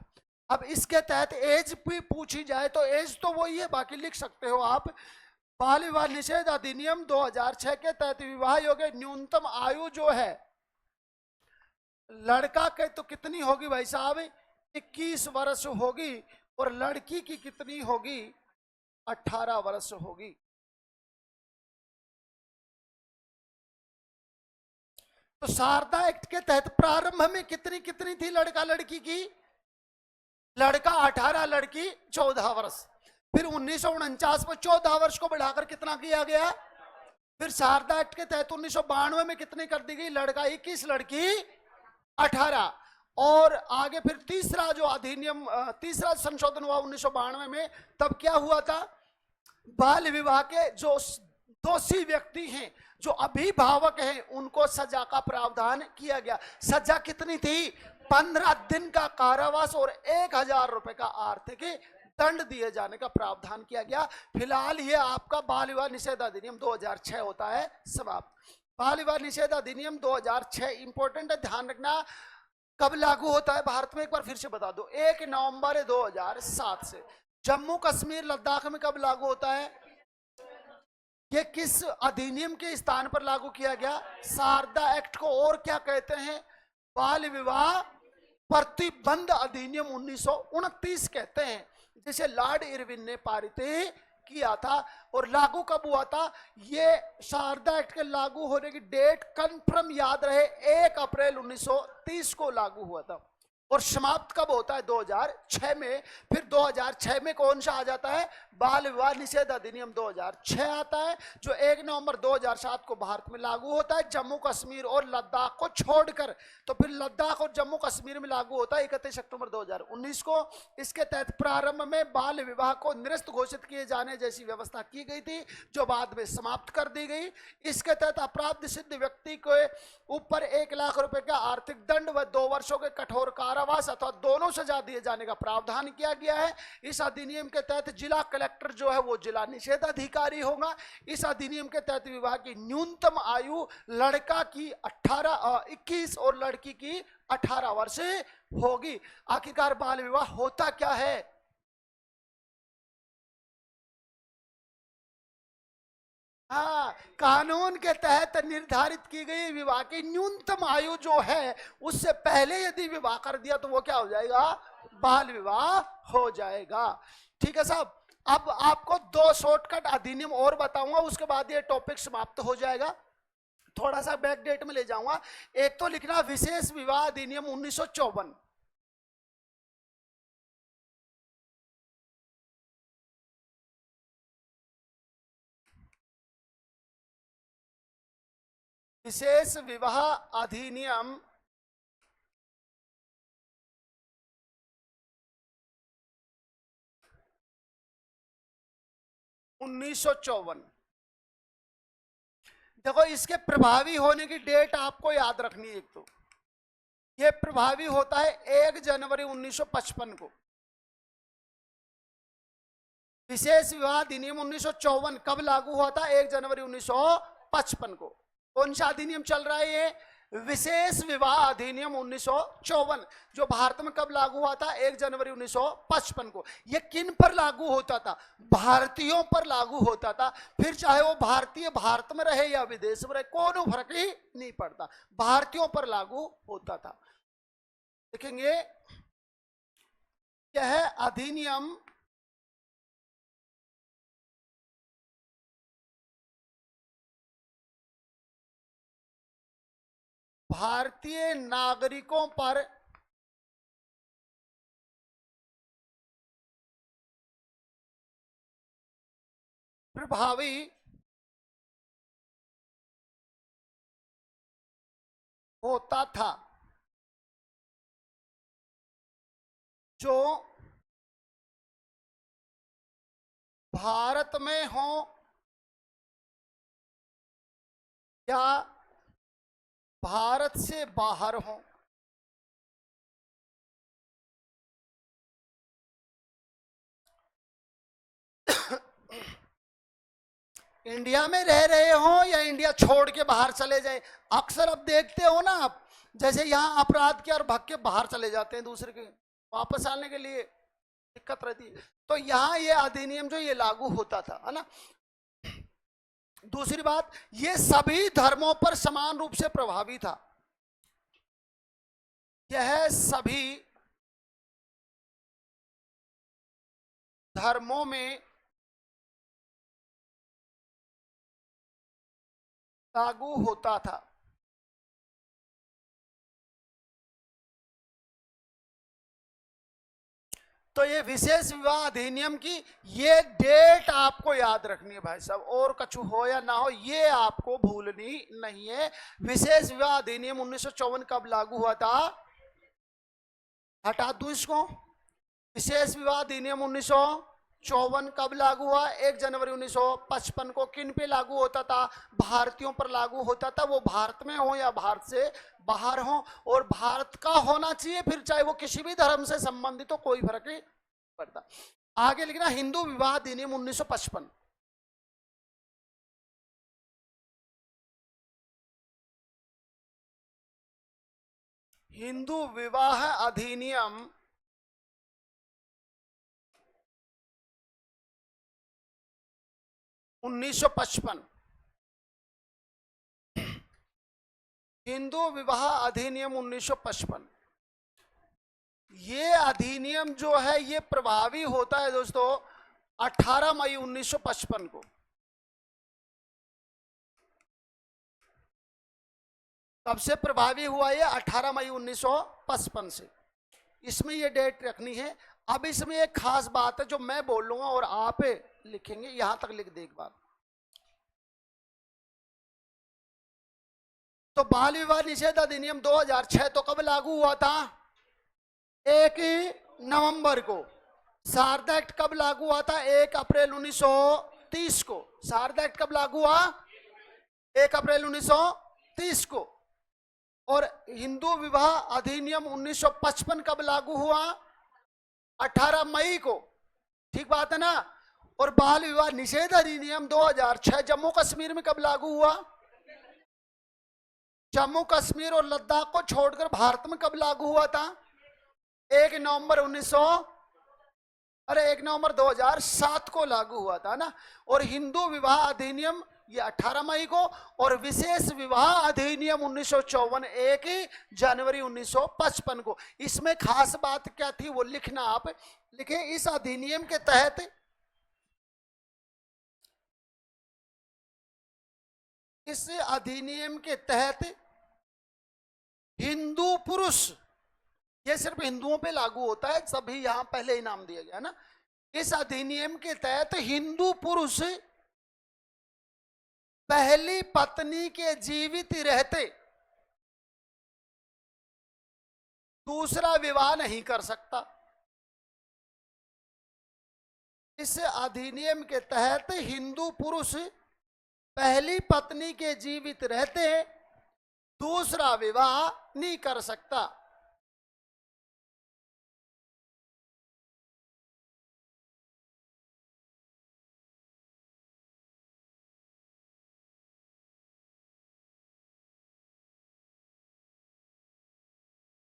अब इसके तहत एज भी पूछी जाए तो एज तो वही है, बाकी लिख सकते हो आप। बाल विवाह निषेध अधिनियम 2006 के तहत विवाह योग्य न्यूनतम आयु जो है लड़का के तो कितनी होगी भाई साहब, 21 वर्ष होगी, और लड़की की कितनी होगी, 18 वर्ष होगी। तो शारदा एक्ट के तहत प्रारंभ में कितनी कितनी थी लड़का लड़की की, लड़का 18, लड़की 14 वर्ष। फिर 1949 में 14 वर्ष को बढ़ाकर कितना किया गया, फिर शारदा एक्ट के तहत 1992 में कितनी कर दी गई, लड़का 21, लड़की 18। और आगे फिर तीसरा जो अधिनियम, तीसरा संशोधन हुआ 1992 में, तब क्या हुआ था, बाल विवाह के जो दोषी व्यक्ति हैं, जो अभिभावक हैं, उनको सजा का प्रावधान किया गया। सजा कितनी थी, 15 दिन का कारावास और 1000 रुपए का आर्थिक दंड दिए जाने का प्रावधान किया गया। फिलहाल ये आपका बाल विवाह निषेध अधिनियम 2006 होता है समाप्त। बाल विवाह निषेध अधिनियम 2006 इंपॉर्टेंट है, ध्यान रखना। कब लागू होता है भारत में, एक बार फिर से बता दो, 1 नवंबर 2007 से। जम्मू कश्मीर लद्दाख में कब लागू होता है, ये किस अधिनियम के स्थान पर लागू किया गया, शारदा एक्ट को और क्या कहते हैं, बाल विवाह प्रतिबंध अधिनियम 1929 कहते हैं, जिसे लॉर्ड इरविन ने पारित किया था। और लागू कब हुआ था, ये शारदा एक्ट के लागू होने की डेट कंफर्म याद रहे, 1 अप्रैल 1930 को लागू हुआ था। और समाप्त कब होता है, 2006 में। फिर 2006 में कौन सा आ जाता है, बाल विवाह निषेध अधिनियम 2006 आता है, जो 1 नवंबर 2007 को भारत में लागू होता है, जम्मू कश्मीर और लद्दाख को छोड़कर। तो फिर लद्दाख और जम्मू कश्मीर में लागू होता है 31 अक्टूबर 2019 को। इसके तहत प्रारंभ में बाल विवाह को निरस्त घोषित किए जाने जैसी व्यवस्था की गई थी, जो बाद में समाप्त कर दी गई। इसके तहत अपराध सिद्ध व्यक्ति के ऊपर 1 लाख रुपए का आर्थिक दंड व 2 वर्षों के कठोर कारावास अथवा दोनों सजा दिए जाने का प्रावधान किया गया है। इस अधिनियम के तहत जिला कलेक्टर जो है वो जिला निषेध अधिकारी होगा। इस अधिनियम के तहत विवाह की न्यूनतम आयु लड़का की 21 और लड़की की 18 वर्ष होगी। आखिरकार बाल विवाह होता क्या है, हाँ, कानून के तहत निर्धारित की गई विवाह की न्यूनतम आयु जो है, उससे पहले यदि विवाह कर दिया तो वो क्या हो जाएगा, बाल विवाह हो जाएगा। ठीक है साहब। अब आपको 2 शॉर्टकट अधिनियम और बताऊंगा, उसके बाद ये टॉपिक समाप्त हो जाएगा। थोड़ा सा बैक डेट में ले जाऊंगा। एक तो लिखना विशेष विवाह अधिनियम 1954, विशेष विवाह अधिनियम 1954। देखो, इसके प्रभावी होने की डेट आपको याद रखनी है। एक तो ये प्रभावी होता है 1 जनवरी 1955 को। विशेष विवाह अधिनियम 1954 कब लागू हुआ था, 1 जनवरी 1955 को। कौन सा अधिनियम चल रहा है, ये विशेष विवाह अधिनियम 1954, जो भारत में कब लागू हुआ था, 1 जनवरी 1955 को। ये किन पर लागू होता था, भारतीयों पर लागू होता था। फिर चाहे वो भारतीय भारत में रहे या विदेश में रहे, कोई फर्क ही नहीं पड़ता, भारतीयों पर लागू होता था। देखेंगे यह है अधिनियम भारतीय नागरिकों पर प्रभावी होता था, जो भारत में हो या भारत से बाहर हो। इंडिया में रह रहे हो या इंडिया छोड़ के बाहर चले जाए। अक्सर अब देखते हो ना आप, जैसे यहाँ अपराध किया और भाग के बाहर चले जाते हैं, दूसरे के वापस आने के लिए दिक्कत रहती है। तो यहाँ ये अधिनियम जो ये लागू होता था, है ना। दूसरी बात, ये सभी धर्मों पर समान रूप से प्रभावी था। यह सभी धर्मों में लागू होता था। तो ये विशेष विवाह अधिनियम की ये डेट आपको याद रखनी है भाई साहब, और कछु हो या ना हो ये आपको भूलनी नहीं है। विशेष विवाह अधिनियम 1954 कब लागू हुआ था? हटा दूं इसको। विशेष विवाह अधिनियम 1954 कब लागू हुआ? 1 जनवरी 1955 को। किन पे लागू होता था? भारतीयों पर लागू होता था, वो भारत में हो या भारत से बाहर हो, और भारत का होना चाहिए, फिर चाहे वो किसी भी धर्म से संबंधित हो, कोई फर्क नहीं पड़ता। आगे लिखना हिंदू विवाह अधिनियम 1955। हिंदू विवाह अधिनियम 1955। हिंदू विवाह अधिनियम 1955, ये अधिनियम जो है ये प्रभावी होता है दोस्तों 18 मई 1955 को। कब से प्रभावी हुआ? ये 18 मई 1955 से। इसमें ये डेट रखनी है। अब इसमें एक खास बात है जो मैं बोल लूंगा और आप लिखेंगे, यहां तक लिख दे एक बार। तो बाल विवाह निषेध अधिनियम 2006 तो कब लागू हुआ था? 1 नवंबर को। शारदा एक्ट कब लागू हुआ था? 1 अप्रैल 1930 को। शारदा एक्ट कब लागू हुआ? 1 अप्रैल 1930 को। और हिंदू विवाह अधिनियम 1955 कब लागू हुआ? 18 मई को। ठीक बात है ना। और बाल विवाह निषेध अधिनियम 2006 जम्मू कश्मीर में कब लागू हुआ? जम्मू कश्मीर और लद्दाख को छोड़कर भारत में कब लागू हुआ था? 1 नवंबर 1 नवंबर 2007 को लागू हुआ था ना। और हिंदू विवाह अधिनियम ये 18 मई को, और विशेष विवाह अधिनियम 1954 1 जनवरी 1955 को। इसमें खास बात क्या थी वो लिखना आप। लिखे इस अधिनियम के तहत हिंदू पुरुष, ये सिर्फ हिंदुओं पे लागू होता है, सभी यहां पहले ही नाम दिया गया है ना। इस अधिनियम के तहत हिंदू पुरुष पहली पत्नी के जीवित रहते दूसरा विवाह नहीं कर सकता। इस अधिनियम के तहत हिंदू पुरुष पहली पत्नी के जीवित रहते दूसरा विवाह नहीं कर सकता।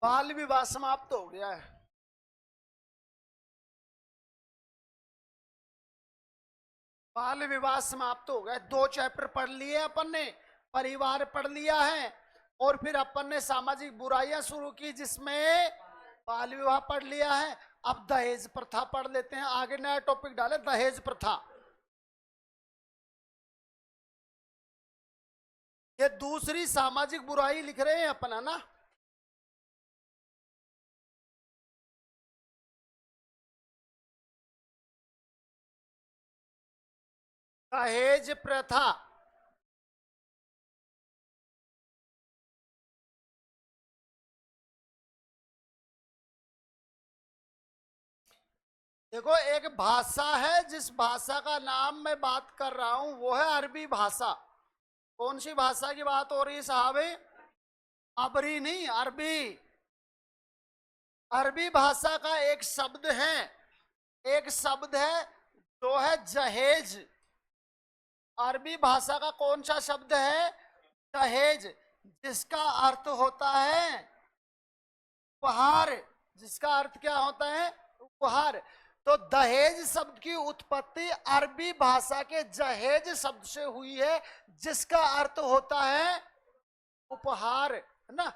बाल विवाह समाप्त हो गया है। बाल विवाह समाप्त हो गया। 2 चैप्टर पढ़ लिए अपन ने, परिवार पढ़ लिया है, और फिर अपन ने सामाजिक बुराइयां शुरू की जिसमें बाल विवाह पढ़ लिया है। अब दहेज प्रथा पढ़ लेते हैं। आगे नया टॉपिक डाले, दहेज प्रथा। ये दूसरी सामाजिक बुराई लिख रहे हैं अपन, है ना। दहेज प्रथा। देखो एक भाषा है, जिस भाषा का नाम मैं बात कर रहा हूं वो है अरबी भाषा। कौन सी भाषा की बात हो रही है साहब? अबरी नहीं, अरबी। अरबी भाषा का एक शब्द है जो है जहेज। अरबी भाषा का कौन सा शब्द है? दहेज, जिसका अर्थ होता है उपहार। जिसका अर्थ क्या होता है? उपहार। तो दहेज शब्द की उत्पत्ति अरबी भाषा के जहेज शब्द से हुई है, जिसका अर्थ होता है उपहार, है ना?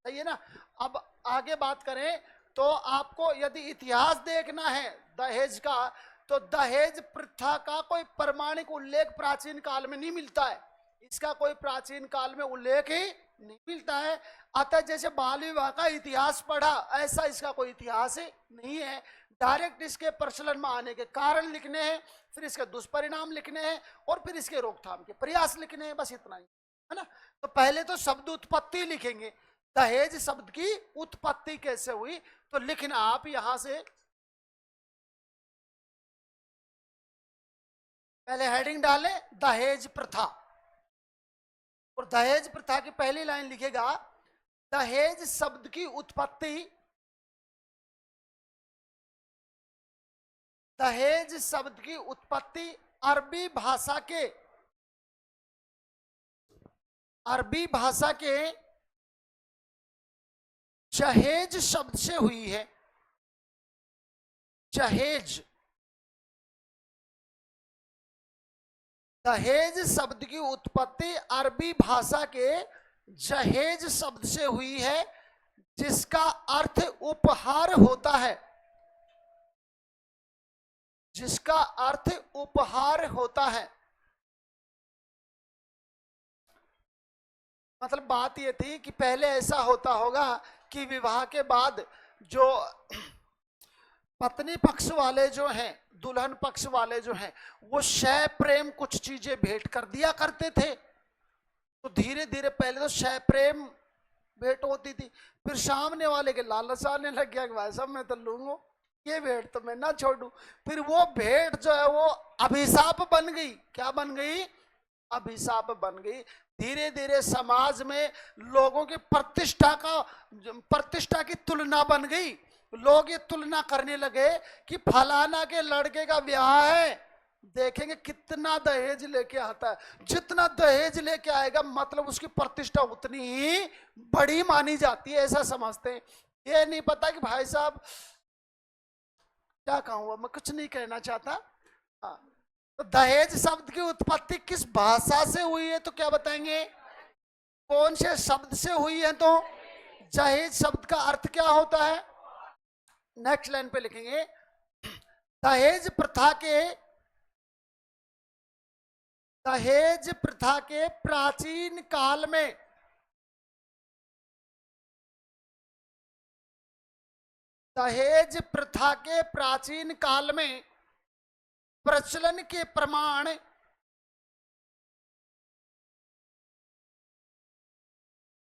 सही है ना? अब आगे बात करें तो आपको यदि इतिहास देखना है दहेज का, तो दहेज प्रथा का कोई प्रमाणिक उल्लेख प्राचीन काल में नहीं मिलता है। इसका कोई प्राचीन काल में उल्लेख ही नहीं मिलता है। अतः जैसे बाल विवाह का इतिहास पढ़ा, ऐसा इसका कोई इतिहास नहीं है। डायरेक्ट इसके प्रचलन में आने के कारण लिखने हैं, फिर इसके दुष्परिणाम लिखने हैं, और फिर इसके रोकथाम के प्रयास लिखने हैं, बस इतना ही, है ना? तो पहले तो शब्द उत्पत्ति लिखेंगे, दहेज शब्द की उत्पत्ति कैसे हुई, तो लिखना आप यहां से पहले हेडिंग डालें दहेज प्रथा, और दहेज प्रथा की पहली लाइन लिखेगा दहेज शब्द की उत्पत्ति, दहेज शब्द की उत्पत्ति अरबी भाषा के जहेज शब्द से हुई है। जहेज, दहेज शब्द की उत्पत्ति अरबी भाषा के जहेज शब्द से हुई है, जिसका अर्थ उपहार होता है। जिसका अर्थ उपहार होता है। मतलब बात ये थी कि पहले ऐसा होता होगा कि विवाह के बाद जो पत्नी पक्ष वाले जो हैं, दुल्हन पक्ष वाले जो हैं, वो शय प्रेम कुछ चीजें भेंट कर दिया करते थे। तो धीरे धीरे पहले तो शय प्रेम भेंट होती थी, फिर सामने वाले के लालच आने लग गया कि भाई साहब मैं तो लूंगा, ये भेंट तो मैं ना छोड़ू। फिर वो भेंट जो है वो अभिशाप बन गई। क्या बन गई? अभिशाप बन गई। धीरे धीरे समाज में लोगों की प्रतिष्ठा की तुलना बन गई। लोग ये तुलना करने लगे कि फलाना के लड़के का ब्याह है, देखेंगे कितना दहेज लेके आता है। जितना दहेज लेके आएगा मतलब उसकी प्रतिष्ठा उतनी ही बड़ी मानी जाती है, ऐसा समझते हैं। ये नहीं पता कि भाई साहब क्या कहूँ, मैं कुछ नहीं कहना चाहता। हाँ, तो दहेज शब्द की उत्पत्ति किस भाषा से हुई है, तो क्या बताएंगे? कौन से शब्द से हुई है? तो दहेज शब्द का अर्थ क्या होता है? नेक्स्ट लाइन पे लिखेंगे दहेज प्रथा के प्राचीन काल में दहेज प्रथा के प्राचीन काल में प्रचलन के प्रमाण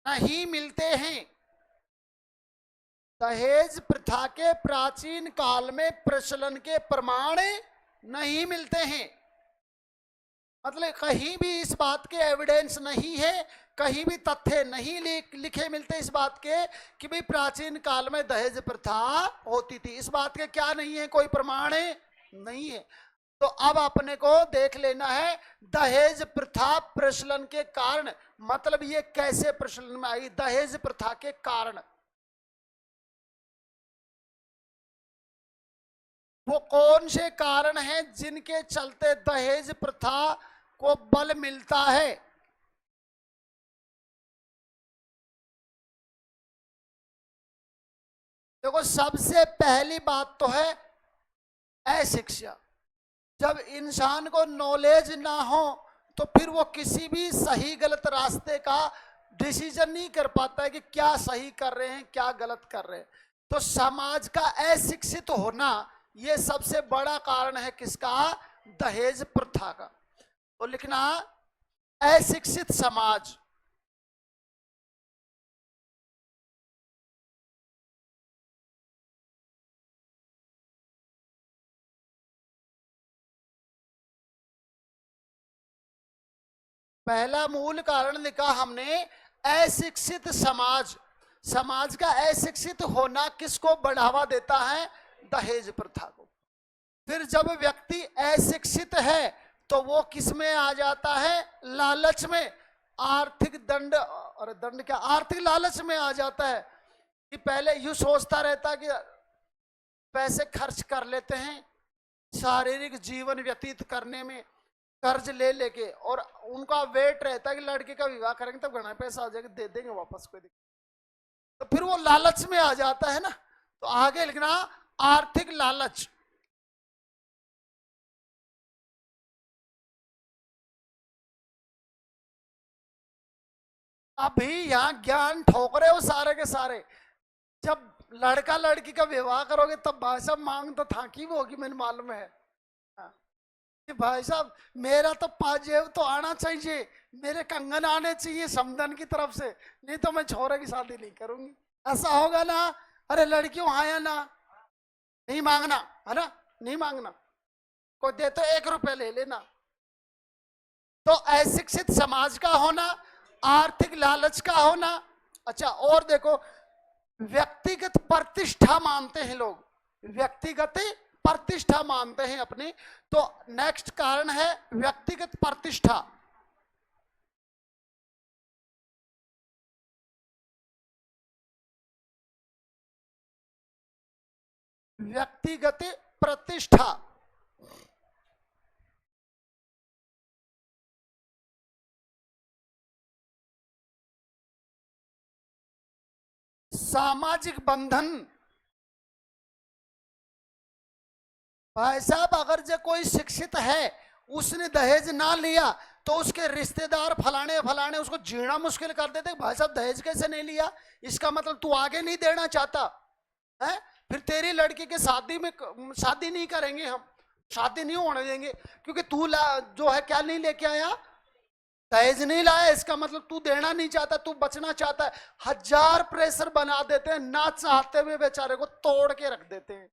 नहीं मिलते हैं। दहेज प्रथा के प्राचीन काल में प्रचलन के प्रमाण नहीं मिलते हैं। मतलब कहीं भी इस बात के एविडेंस नहीं है, कहीं भी तथ्य नहीं लिखे मिलते इस बात के कि भाई प्राचीन काल में दहेज प्रथा होती थी। इस बात के क्या नहीं है? कोई प्रमाण नहीं है। तो अब अपने को देख लेना है दहेज प्रथा प्रचलन के कारण, मतलब ये कैसे प्रचलन में आई? दहेज प्रथा के कारण वो कौन से कारण हैं जिनके चलते दहेज प्रथा को बल मिलता है? देखो, सबसे पहली बात तो है अशिक्षा। जब इंसान को नॉलेज ना हो तो फिर वो किसी भी सही गलत रास्ते का डिसीजन नहीं कर पाता है कि क्या सही कर रहे हैं क्या गलत कर रहे हैं। तो समाज का अशिक्षित होना ये सबसे बड़ा कारण है किसका? दहेज प्रथा का। तो लिखना अशिक्षित समाज। पहला मूल कारण लिखा हमने अशिक्षित समाज। समाज का अशिक्षित होना किसको बढ़ावा देता है? दहेज प्रथा को। फिर जब व्यक्ति अशिक्षित है तो वो किस में आ जाता है? लालच में। आर्थिक दंड, और दंड क्या, आर्थिक लालच में आ जाता है कि पहले यूं सोचता रहता कि पैसे खर्च कर लेते हैं शारीरिक जीवन व्यतीत करने में, कर्ज ले लेके, और उनका वेट रहता है कि लड़के का विवाह करेंगे तब घना पैसा आ जाएगा, दे देंगे वापस, कोई दिक्कत। तो फिर वो लालच में आ जाता है ना। तो आगे लिखना आर्थिक लालच। अभी यहाँ ज्ञान ठोक रहे हो सारे के सारे। जब लड़का लड़की का विवाह करोगे तब भाई साहब मांग तो था कि वो होगी, मैंने मालूम है। हाँ, कि भाई साहब मेरा तो पाजेब तो आना चाहिए, मेरे कंगन आने चाहिए समधन की तरफ से, नहीं तो मैं छोरे की शादी नहीं करूंगी। ऐसा होगा ना? अरे लड़कियों आया ना, नहीं मांगना है ना, नहीं मांगना, कोई दे तो 1 रुपया ले लेना। तो अशिक्षित समाज का होना, आर्थिक लालच का होना। अच्छा, और देखो, व्यक्तिगत प्रतिष्ठा मानते हैं लोग, व्यक्तिगत प्रतिष्ठा मानते हैं अपनी। तो नेक्स्ट कारण है व्यक्तिगत प्रतिष्ठा। व्यक्तिगत प्रतिष्ठा। सामाजिक बंधन। भाई साहब अगर जो कोई शिक्षित है, उसने दहेज ना लिया तो उसके रिश्तेदार फलाने फलाने उसको जीना मुश्किल कर देते। भाई साहब दहेज कैसे नहीं लिया, इसका मतलब तू आगे नहीं देना चाहता है, फिर तेरी लड़की के शादी में शादी नहीं करेंगे हम, शादी नहीं होने देंगे, क्योंकि तू जो है क्या नहीं लेके आया, दहेज नहीं लाया, इसका मतलब तू देना नहीं चाहता, तू बचना चाहता है। हजार प्रेशर बना देते हैं, ना चाहते हुए बेचारे को तोड़ के रख देते हैं।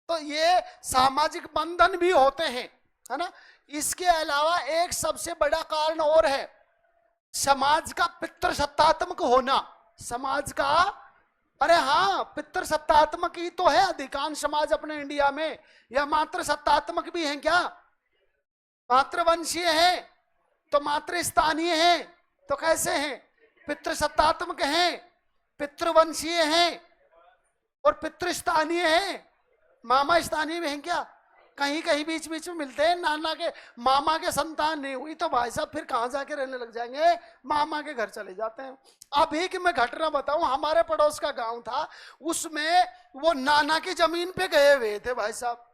तो ये सामाजिक बंधन भी होते हैं, है ना। इसके अलावा एक सबसे बड़ा कारण और है, समाज का पितृसत्तात्मक होना। समाज का, अरे हाँ, पितृसत्तात्मक ही तो है अधिकांश समाज अपने इंडिया में, या मात्र सत्तात्मक भी हैं क्या? मातृवंशीय है तो मातृस्थानीय है, तो कैसे हैं? पितृसत्तात्मक हैं, पितृवंशीय हैं और पितृस्थानीय हैं। मामा स्थानीय में हैं क्या? कहीं कहीं बीच बीच में मिलते हैं। नाना के मामा के संतान नहीं हुई तो भाई साहब फिर कहां जाके रहने लग जाएंगे, मामा के घर चले जाते हैं। अभी की मैं घटना बताऊं, हमारे पड़ोस का गांव था, उसमें वो नाना की जमीन पे गए हुए थे भाई साहब।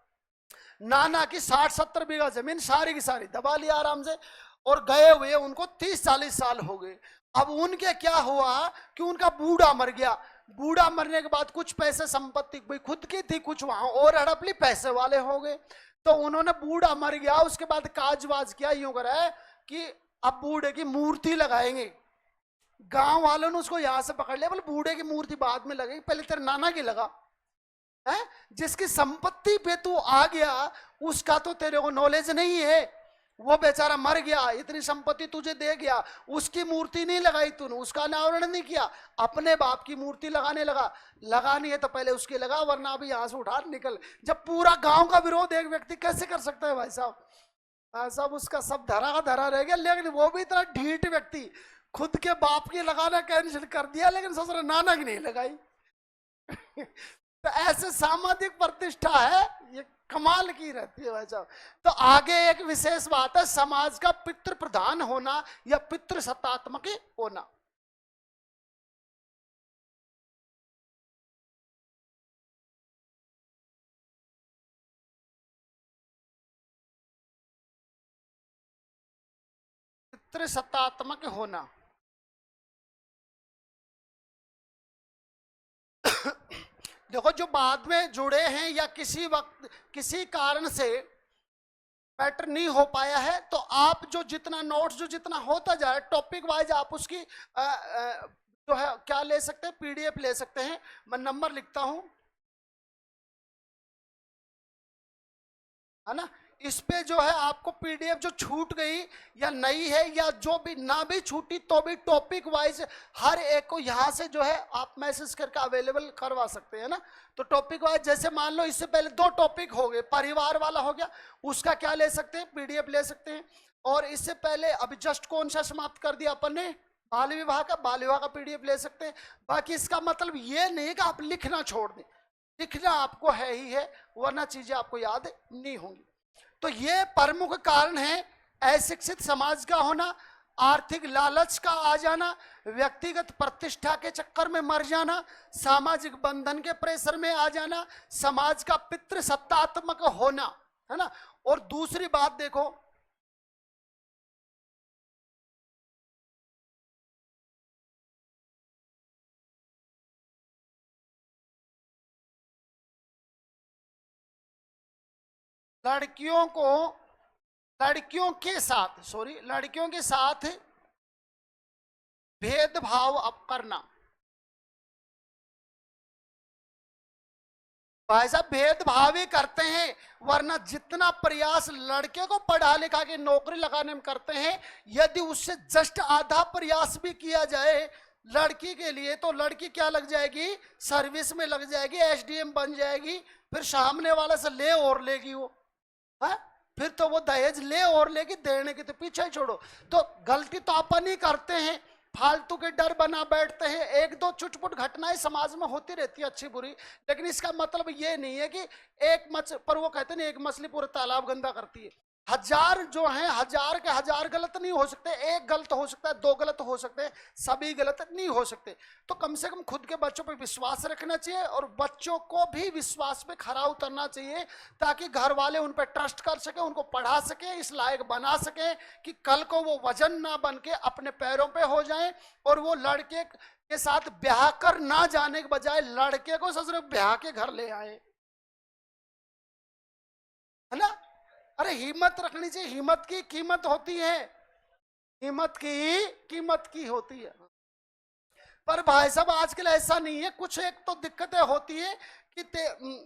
नाना की 60-70 बीघा जमीन सारी की सारी दबा लिया आराम से, और गए हुए उनको 30-40 साल हो गए। अब उनके क्या हुआ कि उनका बूढ़ा मर गया। बूढ़ा मरने के बाद कुछ पैसे संपत्ति भाई खुद की थी, कुछ वहां और हड़प ली, पैसे वाले हो गए। तो उन्होंने, बूढ़ा मर गया, उसके बाद काजवाज किया, यूं करा है कि अब बूढ़े की मूर्ति लगाएंगे। गांव वालों ने उसको यहां से पकड़ लिया, बोले बूढ़े की मूर्ति बाद में लगेगी, पहले तेरे नाना की लगा है। जिसकी संपत्ति पे तू आ गया उसका तो तेरे को नॉलेज नहीं है, वो बेचारा मर गया, इतनी संपत्ति तुझे दे गया, उसकी मूर्ति नहीं लगाई तूने, उसका अनावरण नहीं किया, अपने बाप की मूर्ति लगाने लगा। लगानी है तो पहले उसकी लगा, वरना अभी यहां से उठा निकल। जब पूरा गांव का विरोध एक व्यक्ति कैसे कर सकता है भाई साहब? भाई साहब उसका सब धरा का धरा रह गया। लेकिन वो भी इतना ढीठ व्यक्ति, खुद के बाप की लगाना कैंसिल कर दिया, लेकिन ससुर नाना की नहीं लगाई। तो ऐसे सामाजिक प्रतिष्ठा है, ये कमाल की रहती है भाई साहब। तो आगे एक विशेष बात है, समाज का पितृ प्रधान होना या पितृ सत्तात्मक होना। पितृ सत्तात्मक होना। देखो, जो बाद में जुड़े हैं या किसी वक्त किसी कारण से पैटर्न नहीं हो पाया है, तो आप जो जितना नोट्स जो जितना होता जाए टॉपिक वाइज आप उसकी जो है क्या ले सकते हैं, पीडीएफ ले सकते हैं। मैं नंबर लिखता हूं, है ना। इस पे जो है आपको पीडीएफ जो छूट गई या नई है या जो भी ना भी छूटी तो भी टॉपिक वाइज हर एक को यहाँ से जो है आप मैसेज करके अवेलेबल करवा सकते हैं ना। तो टॉपिक वाइज जैसे मान लो इससे पहले 2 टॉपिक हो गए, परिवार वाला हो गया, उसका क्या ले सकते हैं, पीडीएफ ले सकते हैं। और इससे पहले अभी जस्ट कौन सा समाप्त कर दिया अपन ने, बाल विवाह का पीडीएफ ले सकते हैं। बाकी इसका मतलब ये नहीं कि आप लिखना छोड़ दें, लिखना आपको है ही है, वरना चीजें आपको याद नहीं होंगी। तो ये प्रमुख कारण है अशिक्षित समाज का होना, आर्थिक लालच का आ जाना, व्यक्तिगत प्रतिष्ठा के चक्कर में मर जाना, सामाजिक बंधन के प्रेशर में आ जाना, समाज का पितृसत्तात्मक होना, है ना। और दूसरी बात देखो, लड़कियों के साथ भेदभाव अब करना। भाई साहब भेदभाव ही करते हैं, वरना जितना प्रयास लड़के को पढ़ा लिखा के नौकरी लगाने में करते हैं, यदि उससे जस्ट आधा प्रयास भी किया जाए लड़की के लिए, तो लड़की क्या लग जाएगी, सर्विस में लग जाएगी, एसडीएम बन जाएगी, फिर सामने वाला से ले और लेगी वो, है? फिर तो वो दहेज ले और लेगी, देने की तो पीछे ही छोड़ो। तो गलती तो अपन ही करते हैं, फालतू के डर बना बैठते हैं। 1-2 चुटपुट घटनाएं समाज में होती रहती है अच्छी बुरी, लेकिन इसका मतलब ये नहीं है कि पर वो कहते हैं एक मछली पूरा तालाब गंदा करती है। हजार जो हैं, हजार के हजार गलत नहीं हो सकते, एक गलत हो सकता है, 2 गलत हो सकते हैं, सभी गलत नहीं हो सकते। तो कम से कम खुद के बच्चों पे विश्वास रखना चाहिए और बच्चों को भी विश्वास पे खरा उतरना चाहिए, ताकि घर वाले उन पर ट्रस्ट कर सके, उनको पढ़ा सके, इस लायक बना सके कि कल को वो वजन ना बन के अपने पैरों पे हो जाए, और वो लड़के के साथ ब्याह कर ना जाने के बजाय लड़के को ससुर ब्याह के घर ले आए, है ना। अरे हिम्मत रखनी चाहिए, हिम्मत की कीमत होती है, हिम्मत की कीमत की होती है। पर भाई साहब आजकल ऐसा नहीं है, कुछ एक तो दिक्कतें होती है कि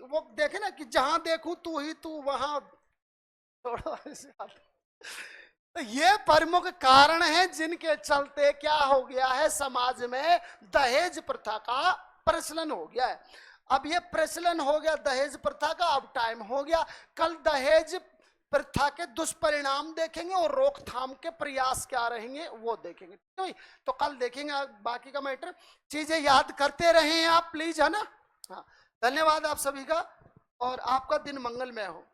वो देखे ना कि जहां देखूं तू ही तू वहां, थोड़ा तो ये प्रमुख कारण है जिनके चलते क्या हो गया है, समाज में दहेज प्रथा का प्रचलन हो गया है। अब ये प्रचलन हो गया दहेज प्रथा का, अब टाइम हो गया, कल दहेज प्रथा के दुष्परिणाम देखेंगे और रोकथाम के प्रयास क्या रहेंगे वो देखेंगे, तो कल देखेंगे बाकी का मैटर। चीजें याद करते रहें आप प्लीज, है ना। हाँ, धन्यवाद आप सभी का, और आपका दिन मंगलमय हो।